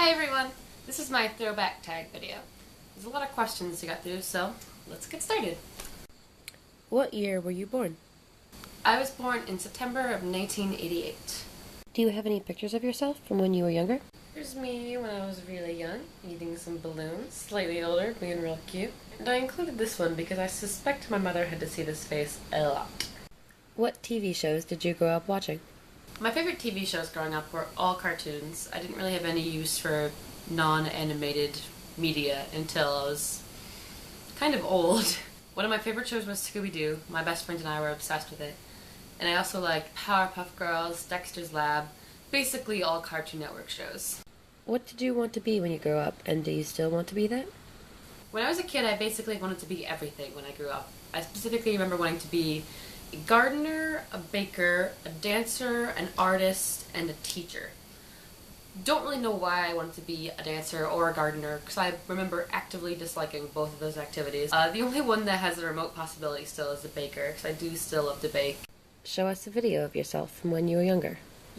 Hi everyone! This is my Throwback Tag video. There's a lot of questions to get through, so let's get started. What year were you born? I was born in September of 1988. Do you have any pictures of yourself from when you were younger? Here's me when I was really young, eating some balloons, slightly older, being real cute. And I included this one because I suspect my mother had to see this face a lot. What TV shows did you grow up watching? My favorite TV shows growing up were all cartoons. I didn't really have any use for non-animated media until I was kind of old. One of my favorite shows was Scooby-Doo. My best friend and I were obsessed with it. And I also liked Powerpuff Girls, Dexter's Lab, basically all Cartoon Network shows. What did you want to be when you grew up, and do you still want to be that? When I was a kid, I basically wanted to be everything when I grew up. I specifically remember wanting to be a gardener, a baker, a dancer, an artist, and a teacher. Don't really know why I wanted to be a dancer or a gardener, because I remember actively disliking both of those activities. The only one that has a remote possibility still is the baker, because I do still love to bake. Show us a video of yourself from when you were younger.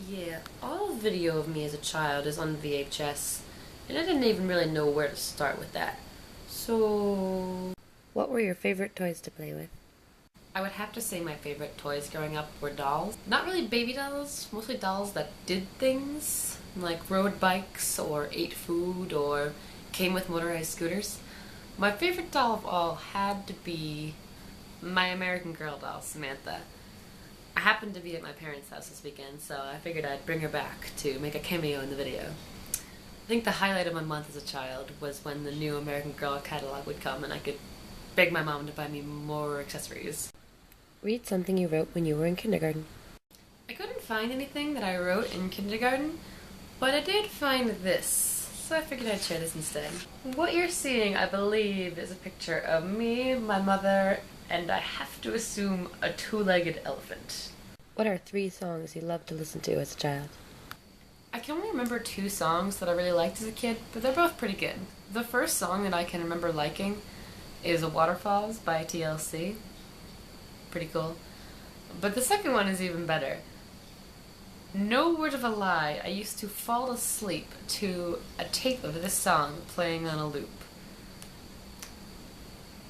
Yeah, all video of me as a child is on VHS, and I didn't even really know where to start with that. So... What were your favorite toys to play with? I would have to say my favorite toys growing up were dolls. Not really baby dolls, mostly dolls that did things, like rode bikes or ate food or came with motorized scooters. My favorite doll of all had to be my American Girl doll, Samantha. I happened to be at my parents' house this weekend, so I figured I'd bring her back to make a cameo in the video. I think the highlight of my month as a child was when the new American Girl catalog would come and I could beg my mom to buy me more accessories. Read something you wrote when you were in kindergarten. I couldn't find anything that I wrote in kindergarten, but I did find this, so I figured I'd share this instead. What you're seeing, I believe, is a picture of me, my mother, and I have to assume a two-legged elephant. What are 3 songs you loved to listen to as a child? I can only remember 2 songs that I really liked as a kid, but they're both pretty good. The first song that I can remember liking is Waterfalls by TLC. Pretty cool. But the second one is even better. No word of a lie, I used to fall asleep to a tape of this song playing on a loop.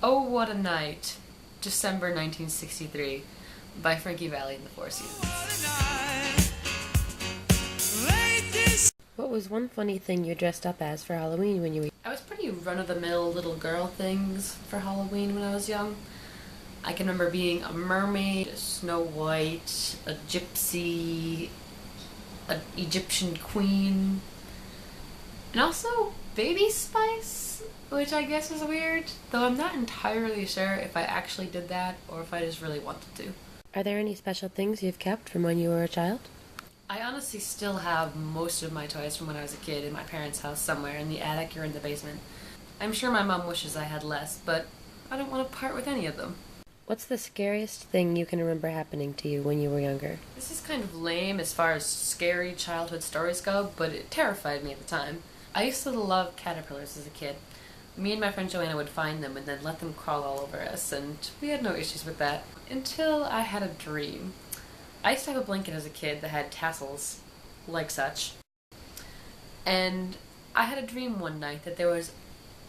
Oh What a Night, December 1963, by Frankie Valli and the Four Seasons. What was one funny thing you dressed up as for Halloween when you were... I was pretty run-of-the-mill little girl things for Halloween when I was young. I can remember being a mermaid, a Snow White, a gypsy, an Egyptian queen, and also Baby Spice, which I guess is weird, though I'm not entirely sure if I actually did that or if I just really wanted to. Are there any special things you've kept from when you were a child? I honestly still have most of my toys from when I was a kid in my parents' house somewhere in the attic or in the basement. I'm sure my mom wishes I had less, but I don't want to part with any of them. What's the scariest thing you can remember happening to you when you were younger? This is kind of lame as far as scary childhood stories go, but it terrified me at the time. I used to love caterpillars as a kid. Me and my friend Joanna would find them and then let them crawl all over us, and we had no issues with that. Until I had a dream. I used to have a blanket as a kid that had tassels, like such. And I had a dream one night that there was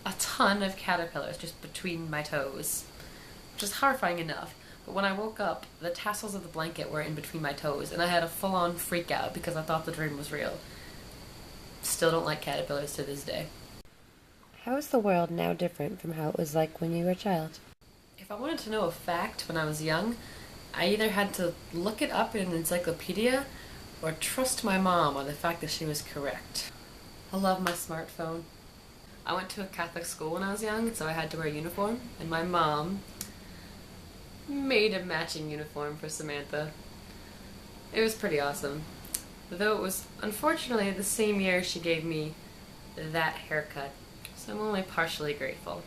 a ton of caterpillars just between my toes. Which is horrifying enough, but when I woke up, the tassels of the blanket were in between my toes, and I had a full-on freak out because I thought the dream was real. Still don't like caterpillars to this day. How is the world now different from how it was like when you were a child? If I wanted to know a fact when I was young, I either had to look it up in an encyclopedia or trust my mom on the fact that she was correct. I love my smartphone. I went to a Catholic school when I was young, so I had to wear a uniform, and my mom made a matching uniform for Samantha. It was pretty awesome. Though it was unfortunately the same year she gave me that haircut, so I'm only partially grateful.